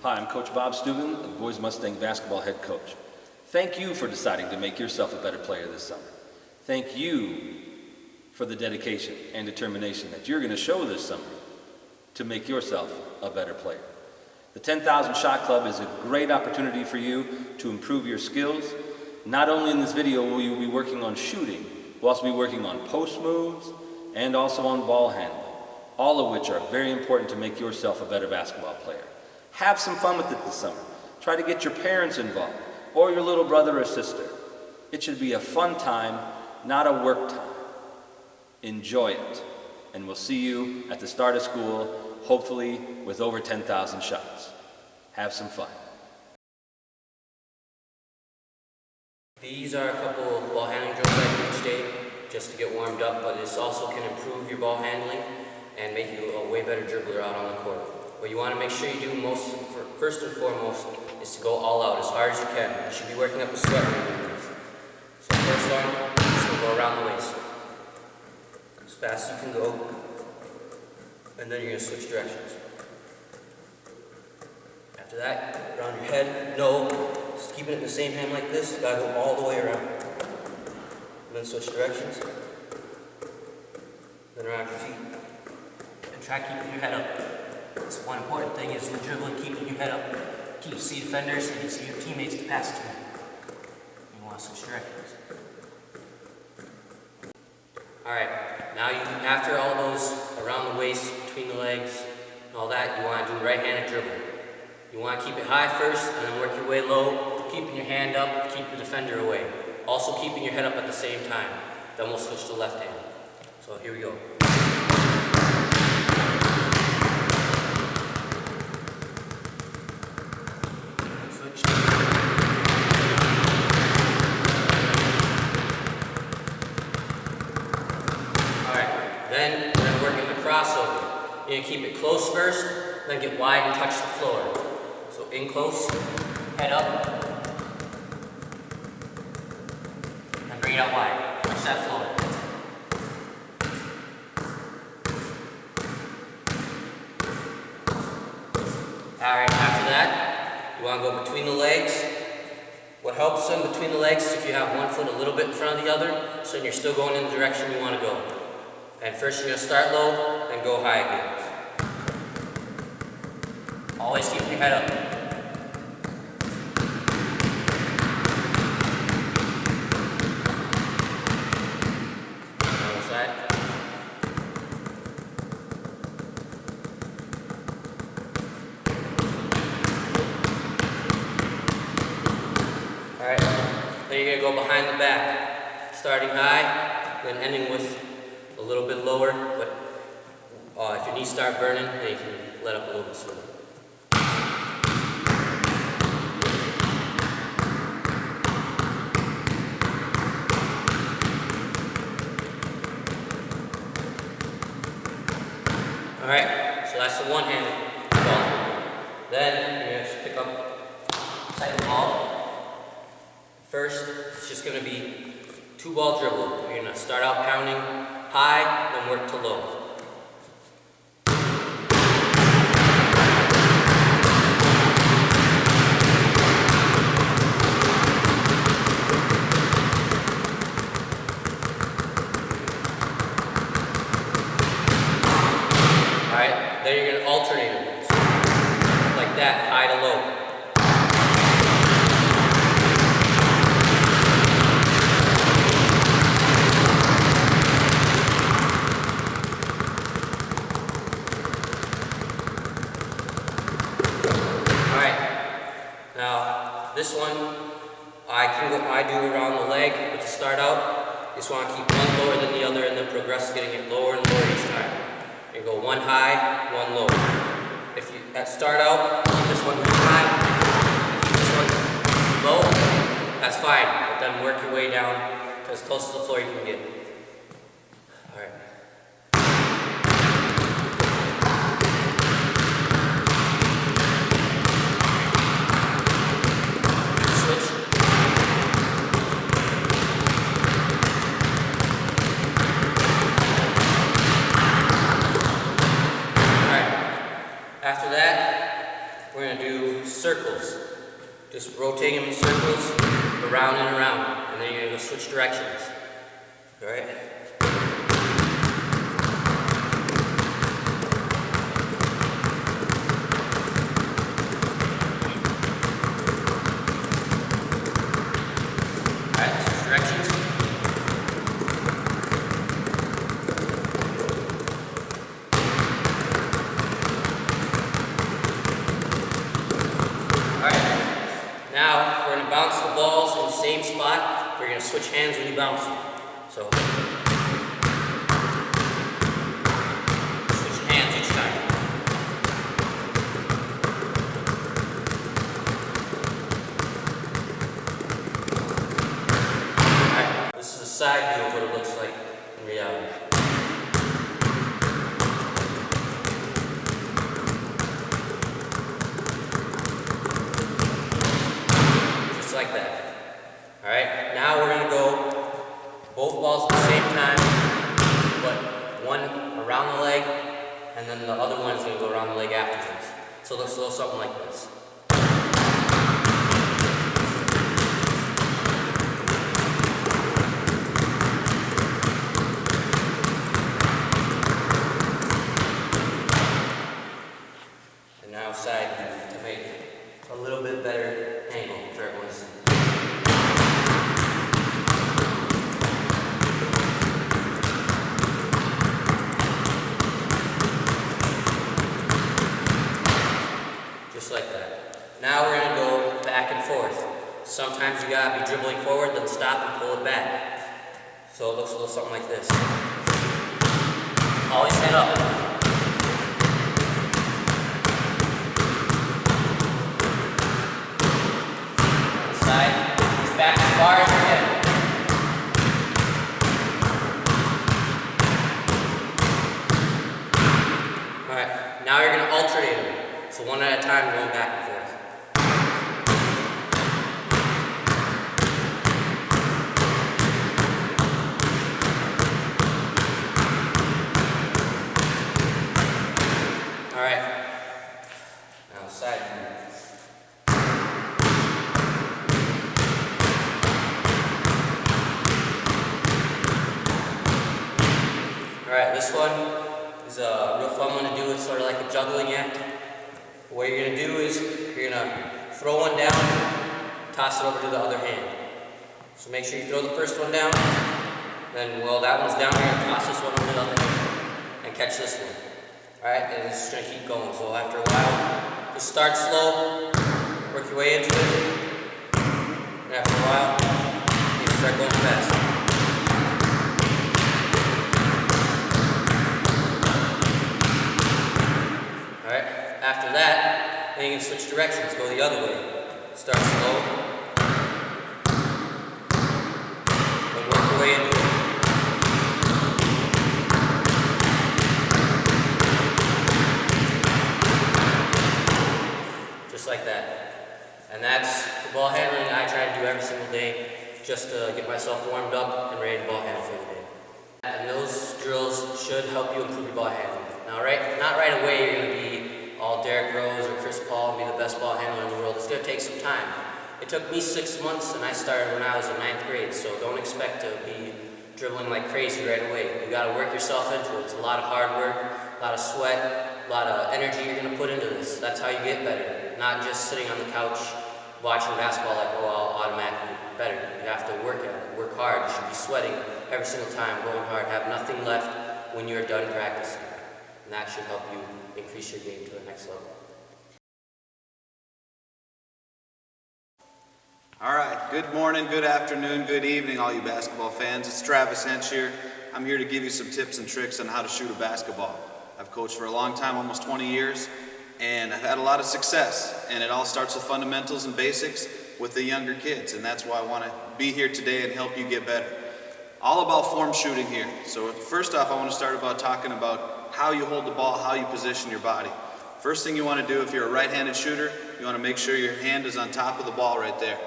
Hi, I'm Coach Bob Steuben, the Boys Mustang basketball head coach. Thank you for deciding to make yourself a better player this summer. Thank you for the dedication and determination that you're going to show this summer to make yourself a better player. The 10,000 Shot Club is a great opportunity for you to improve your skills. Not only in this video will you be working on shooting, we'll also be working on post moves and also on ball handling, all of which are very important to make yourself a better basketball player. Have some fun with it this summer. Try to get your parents involved or your little brother or sister. It should be a fun time, not a work time. Enjoy it. And we'll see you at the start of school, hopefully with over 10,000 shots. Have some fun. These are a couple of ball handling drills I do each day just to get warmed up, but this also can improve your ball handling and make you a way better dribbler out on the court. What you want to make sure you do first and foremost is to go all out as hard as you can. You should be working up a sweat when you do this. So first one, just going to go around the waist. As fast as you can go. And then you're going to switch directions. After that, around your head, no. Just keeping it in the same hand like this, you got to go all the way around. And then switch directions. Then around your feet. And try keeping your head up. So one important thing is when dribbling, keeping your head up. Can you see defenders and you see your teammates to pass to them. You want to switch directions. Alright, now after all those around the waist, between the legs, and all that, you want to do right-handed dribble. You want to keep it high first and then work your way low, keeping your hand up, keep the defender away. Also keeping your head up at the same time. Then we'll switch to left hand. So here we go. Then we're going to work in the crossover. You're going to keep it close first, then get wide and touch the floor. So in close, head up, and bring it out wide. Touch that floor. Alright, after that, you want to go between the legs. What helps in between the legs is if you have one foot a little bit in front of the other, so you're still going in the direction you want to go. And first you're going to start low, then go high again. Always keep your head up. Other side. Alright, then you're going to go behind the back. Starting high, then ending with a little bit lower, but if your knees start burning, then you can let up a little bit sooner. Alright, so that's the one-handed ball. Then you're going to pick up side of the ball. First, it's just going to be 2-ball dribble. You're going to start out pounding high, then work to low. Alright, then you're going to alternate it. Like that, high to low. Now, this one, I do around the leg, but to start out, you just want to keep one lower than the other and then progress getting it lower and lower each time. You go one high, one low. If you start out, keep this one high, keep this one low, that's fine, but then work your way down to as close to the floor you can get. Alright. After that, we're going to do circles. Just rotating them in circles, around and around, and then you're going to switch directions. Alright? Alright, switch directions. Now, we're going to bounce the balls in the same spot. We're going to switch hands when you bounce them. So, switch hands each time. Alright, this is a side view of what it looks like in reality. Like that. Alright, now we're going to go both balls at the same time, but one around the leg, and then the other one is going to go around the leg afterwards. So it looks a little something like this. And now side view to make a little bit better angle for everyone to see. Just like that. Now we're going to go back and forth. Sometimes you got to be dribbling forward, then stop and pull it back. So it looks a little something like this. Always head up. Back as far as you can. Alright, now you're going to alternate them. So one at a time, going back and forth. Alright, now side view. Alright, this one is a real fun one to do. It's sort of like a juggling act. What you're going to do is you're going to throw one down, toss it over to the other hand. So make sure you throw the first one down, then while that one's down here, toss this one over to the other hand, and catch this one. Alright, and it's just going to keep going. So after a while, just start slow, work your way into it, and after a while, you can start going fast. After that, then you can switch directions, go the other way. Start slow, and work your way into it. Just like that. And that's the ball handling I try to do every single day, just to get myself warmed up and ready to ball handle for the day. And those drills should help you improve your ball handling. Now, not right away you're going to be all Derrick Rose or Chris Paul and be the best ball handler in the world. It's going to take some time. It took me 6 months, and I started when I was in 9th grade, so don't expect to be dribbling like crazy right away. You got to work yourself into it. It's a lot of hard work, a lot of sweat, a lot of energy you're going to put into this. That's how you get better, not just sitting on the couch watching basketball like, oh, I'll automatically get better. You have to work at it, work hard. You should be sweating every single time, going hard, have nothing left when you're done practicing. And that should help you increase your game to the next level. All right, good morning, good afternoon, good evening, all you basketball fans. It's Travis Hench here. I'm here to give you some tips and tricks on how to shoot a basketball. I've coached for a long time, almost 20 years, and I've had a lot of success. And it all starts with fundamentals and basics with the younger kids, and that's why I want to be here today and help you get better. All about form shooting here. So first off, I want to start about talking about how you hold the ball, how you position your body. First thing you want to do if you're a right-handed shooter, you want to make sure your hand is on top of the ball right there.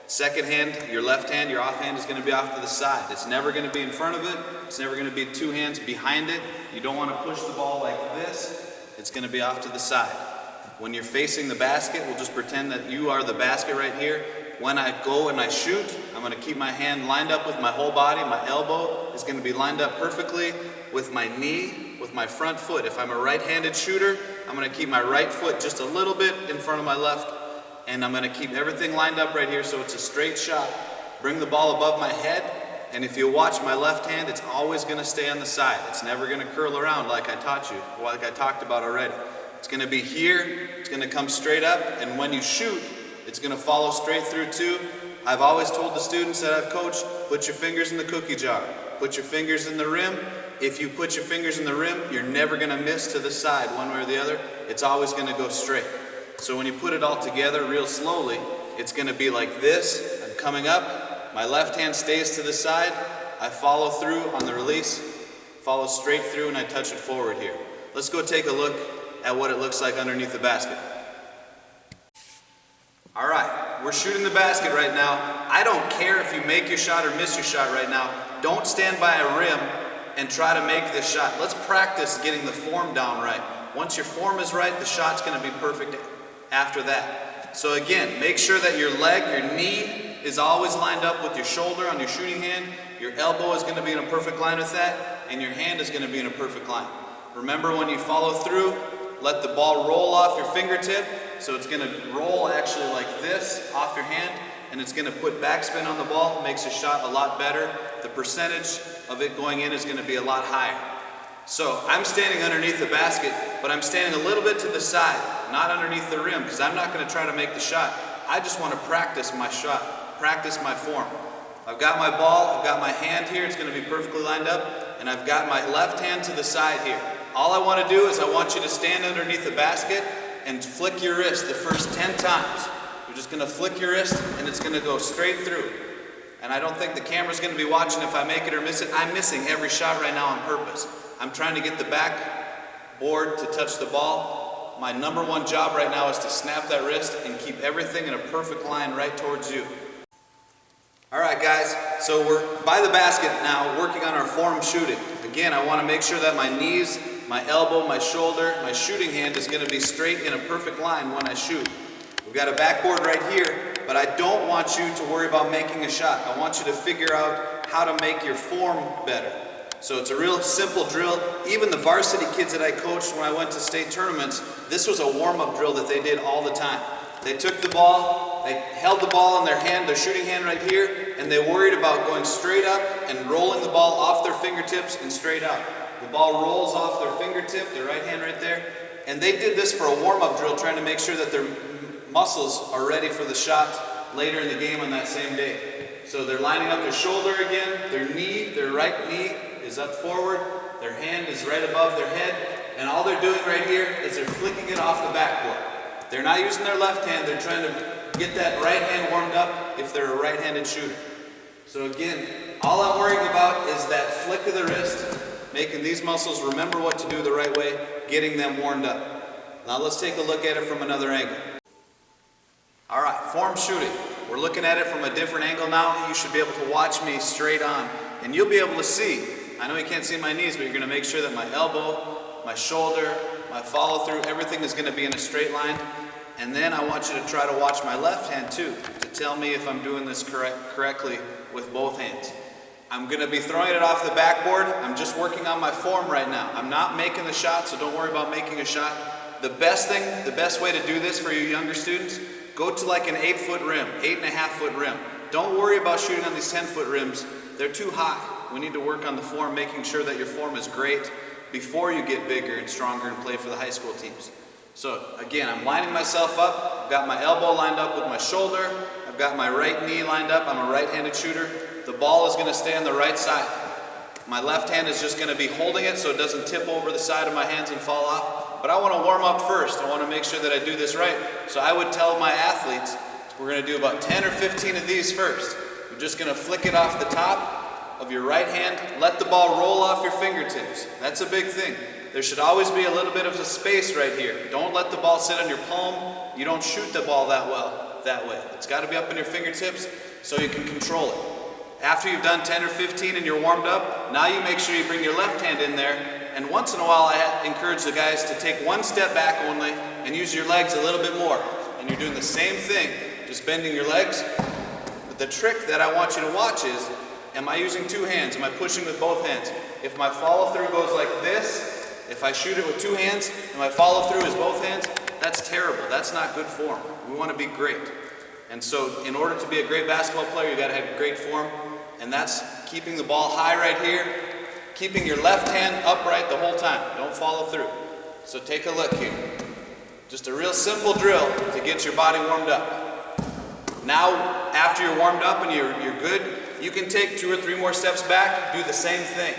Second hand, your left hand, your offhand is going to be off to the side. It's never going to be in front of it. It's never going to be two hands behind it. You don't want to push the ball like this. It's going to be off to the side. When you're facing the basket, we'll just pretend that you are the basket right here. When I go and I shoot, I'm going to keep my hand lined up with my whole body. My elbow is going to be lined up perfectly with my knee, with my front foot. If I'm a right-handed shooter, I'm going to keep my right foot just a little bit in front of my left, and I'm going to keep everything lined up right here so it's a straight shot. Bring the ball above my head, and if you watch my left hand, it's always going to stay on the side. It's never going to curl around like I taught you, like I talked about already. It's going to be here, it's going to come straight up, and when you shoot, it's going to follow straight through too. I've always told the students that I've coached, put your fingers in the cookie jar. Put your fingers in the rim. If you put your fingers in the rim, you're never going to miss to the side one way or the other. It's always going to go straight. So when you put it all together real slowly, it's going to be like this. I'm coming up, my left hand stays to the side, I follow through on the release, follow straight through, and I touch it forward here. Let's go take a look at what it looks like underneath the basket. All right, we're shooting the basket right now. I don't care if you make your shot or miss your shot right now. Don't stand by a rim and try to make this shot. Let's practice getting the form down right. Once your form is right, the shot's going to be perfect after that. So again, make sure that your leg, your knee is always lined up with your shoulder on your shooting hand. Your elbow is going to be in a perfect line with that, and your hand is going to be in a perfect line. Remember, when you follow through, let the ball roll off your fingertip. So it's going to roll actually like this off your hand, and it's going to put backspin on the ball. It makes your shot a lot better. The percentage of it going in is going to be a lot higher. So I'm standing underneath the basket, but I'm standing a little bit to the side, not underneath the rim, because I'm not going to try to make the shot. I just want to practice my shot, practice my form. I've got my ball, I've got my hand here, it's going to be perfectly lined up, and I've got my left hand to the side here. All I want to do is I want you to stand underneath the basket and flick your wrist the first 10 times. You're just going to flick your wrist, and it's going to go straight through. And I don't think the camera's going to be watching if I make it or miss it. I'm missing every shot right now on purpose. I'm trying to get the backboard to touch the ball. My number one job right now is to snap that wrist and keep everything in a perfect line right towards you. All right, guys, so we're by the basket now working on our form shooting. Again, I want to make sure that my knees, my elbow, my shoulder, my shooting hand is going to be straight in a perfect line when I shoot. We've got a backboard right here, but I don't want you to worry about making a shot. I want you to figure out how to make your form better. So it's a real simple drill. Even the varsity kids that I coached when I went to state tournaments, this was a warm-up drill that they did all the time. They took the ball, they held the ball in their hand, their shooting hand right here, and they worried about going straight up and rolling the ball off their fingertips and straight out. The ball rolls off their fingertip, their right hand right there, and they did this for a warm-up drill, trying to make sure that their muscles are ready for the shot later in the game on that same day. So they're lining up their shoulder again, their knee, their right knee is up forward, their hand is right above their head, and all they're doing right here is they're flicking it off the backboard. They're not using their left hand, they're trying to get that right hand warmed up if they're a right-handed shooter. So again, all I'm worrying about is that flick of the wrist, making these muscles remember what to do the right way, getting them warmed up. Now let's take a look at it from another angle. All right, form shooting. We're looking at it from a different angle now. You should be able to watch me straight on, and you'll be able to see. I know you can't see my knees, but you're going to make sure that my elbow, my shoulder, my follow through, everything is going to be in a straight line. And then I want you to try to watch my left hand too, to tell me if I'm doing this correctly with both hands. I'm going to be throwing it off the backboard. I'm just working on my form right now. I'm not making the shot, so don't worry about making a shot. The best way to do this for you younger students, go to like an 8-foot rim, 8.5-foot rim. Don't worry about shooting on these 10-foot rims. They're too high. We need to work on the form, making sure that your form is great before you get bigger and stronger and play for the high school teams. So again, I'm lining myself up. I've got my elbow lined up with my shoulder. I've got my right knee lined up. I'm a right-handed shooter. The ball is going to stay on the right side. My left hand is just going to be holding it so it doesn't tip over the side of my hands and fall off. But I want to warm up first. I want to make sure that I do this right. So I would tell my athletes, we're going to do about 10 or 15 of these first. You're just going to flick it off the top of your right hand. Let the ball roll off your fingertips. That's a big thing. There should always be a little bit of a space right here. Don't let the ball sit on your palm. You don't shoot the ball that well that way. It's got to be up in your fingertips so you can control it. After you've done 10 or 15 and you're warmed up, now you make sure you bring your left hand in there And once in a while, I encourage the guys to take one step back only and use your legs a little bit more. And you're doing the same thing, just bending your legs. But the trick that I want you to watch is, am I using two hands? Am I pushing with both hands? If my follow through goes like this, if I shoot it with two hands and my follow through is both hands, that's terrible. That's not good form. We want to be great. And so in order to be a great basketball player, you got to have great form. And that's keeping the ball high right here, keeping your left hand upright the whole time. Don't follow through. So take a look here. Just a real simple drill to get your body warmed up. Now, after you're warmed up and you're good, you can take 2 or 3 more steps back, do the same thing.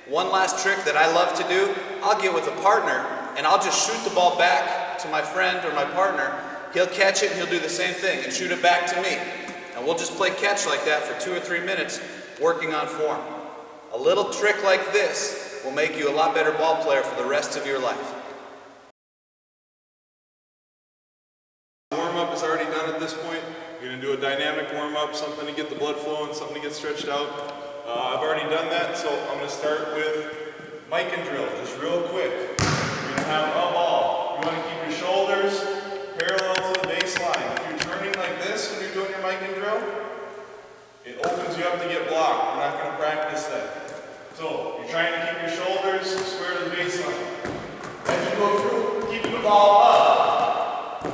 One last trick that I love to do, I'll get with a partner and I'll just shoot the ball back to my friend or my partner. He'll catch it and he'll do the same thing and shoot it back to me. And we'll just play catch like that for 2 or 3 minutes, working on form. A little trick like this will make you a lot better ball player for the rest of your life. Warm-up is already done at this point. You're going to do a dynamic warm-up, something to get the blood flowing, something to get stretched out. I've already done that, so I'm going to start with mic and drill, just real quick. You're going to have a ball. You want to keep your shoulders parallel to the baseline. If you're turning like this when you're doing your mic and drill, it opens you up to get blocked. We're not going to practice that. So, you're trying to keep your shoulders square to the baseline. As you go through, keeping the ball up.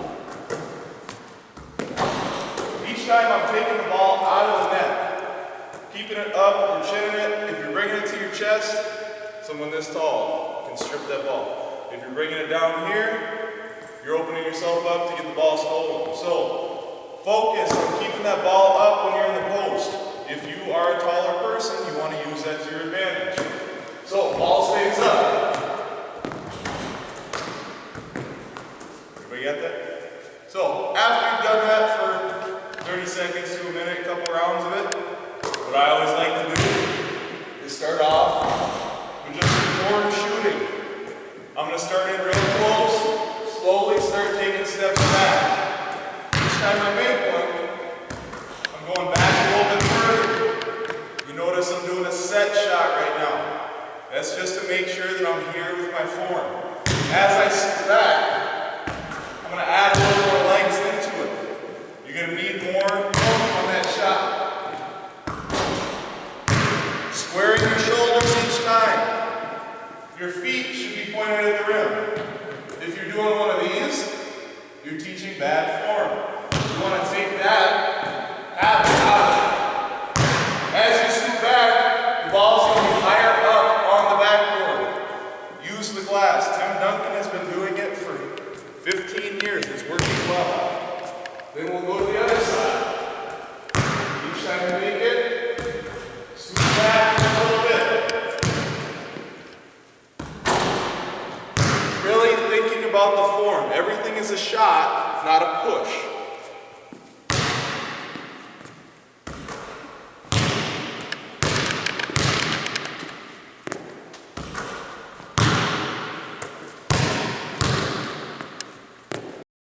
Each time I'm taking the ball out of the net. Keeping it up, you're chinning it. If you're bringing it to your chest, someone this tall can strip that ball. If you're bringing it down here, you're opening yourself up to get the ball stolen. So, focus on keeping that ball up when you're in the post. If you are a taller person, you want to use that to your advantage. So, ball stays up. Everybody got that? So, after you've done that for 30 seconds to a minute, a couple rounds of it, what I always like to do is start off with just forward shooting. I'm going to start in real close, slowly start taking steps back. Each time I make one, I'm going back a little bit further. You notice I'm doing a set shot right now. That's just to make sure that I'm here with my form. As I sit back, I'm going to add a little more legs into it. You're going to need more oomph on that shot. Squaring your shoulders each time. Your feet should be pointed at the rim. If you're doing one of these, you're teaching bad form. You want to take that out of it. As you scoot back, the ball's going to be higher up on the backboard. Use the glass. Tim Duncan has been doing it for 15 years. It's working well. Then we'll go to the other side. Each time you make it, scoot back a little bit. Really thinking about the form. Everything is a shot, not a push.